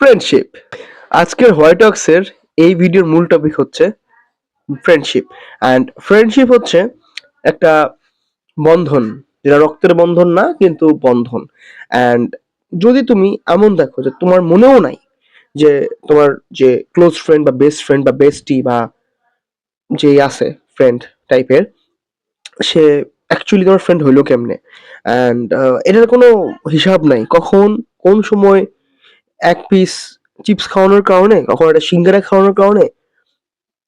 Friendship. আজকের white টক্সের এই ভিডিওর মূল টপিক হচ্ছে ফ্রেন্ডশিপ। অ্যান্ড ফ্রেন্ডশিপ হচ্ছে একটা বন্ধন, যেটা রক্তের বন্ধন না কিন্তু বন্ধন। অ্যান্ড যদি তুমি এমন দেখো যে তোমার মনেও নাই যে তোমার যে ক্লোজ ফ্রেন্ড বা বেস্ট ফ্রেন্ড বা বেস্টি বা যে আছে ফ্রেন্ড টাইপের, সে অ্যাকচুয়ালি তোমার ফ্রেন্ড হইলো কেমনে, অ্যান্ড এটার কোনো হিসাব নাই কখন কোন সময় এক পিস চিপস খাওয়ানোর কারণে, কখন একটা সিঙ্গারা খাওয়ানোর কারণে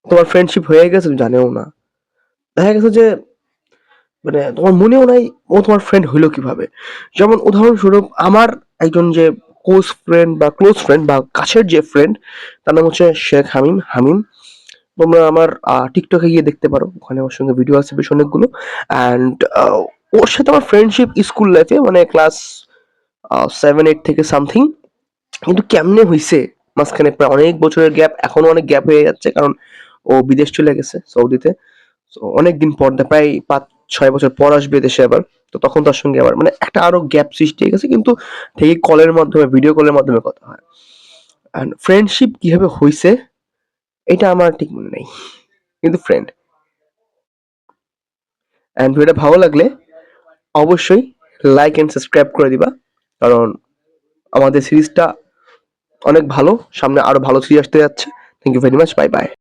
তোমার ফ্রেন্ডশিপ হয়ে গেছে তুমি জানেও না। দেখা গেছে যে মানে তোমার মনেও নাই ও তোমার ফ্রেন্ড হইলো কিভাবে। যেমন উদাহরণস্বরূপ আমার একজন যে ক্লোজ ফ্রেন্ড বা কাছের যে ফ্রেন্ড, তার নাম হচ্ছে শেখ হামিম হামিম। তোমরা আমার টিকটকে গিয়ে দেখতে পারো, ওখানে ওর সঙ্গে ভিডিও আছে বেশ অনেকগুলো। অ্যান্ড ওর সাথে আমার ফ্রেন্ডশিপ স্কুল লাইফে, মানে ক্লাস 7-8 থেকে সামথিং। কিন্তু কেমনে হইছে, মাঝখানে প্রায় অনেক বছরের গ্যাপ, এখনো অনেক গ্যাপ হয়ে যাচ্ছে কারণ ও বিদেশ চলে গেছে সৌদিতে। তো অনেকদিন পর, প্রায় 5-6 বছর পর আসবে দেশে আবার। তো তখন তার সঙ্গে আবার মানে একটা আরো গ্যাপ সৃষ্টি হয়ে গেছে, কিন্তু ঠিকই কলের মাধ্যমে, ভিডিও কলের মাধ্যমে কথা হয়। আর ফ্রেন্ডশিপ কিভাবে হইছে এটা আমার ঠিক মনে নেই, কিন্তু ফ্রেন্ড। অ্যান্ড ভিডিওটা ভালো লাগলে অবশ্যই লাইক এন্ড সাবস্ক্রাইব করে দিবা, কারণ আমাদের সিরিজটা অনেক ভালো, সামনে আরো ভালো সিরিজ আসতে যাচ্ছে। Thank you very much, bye by.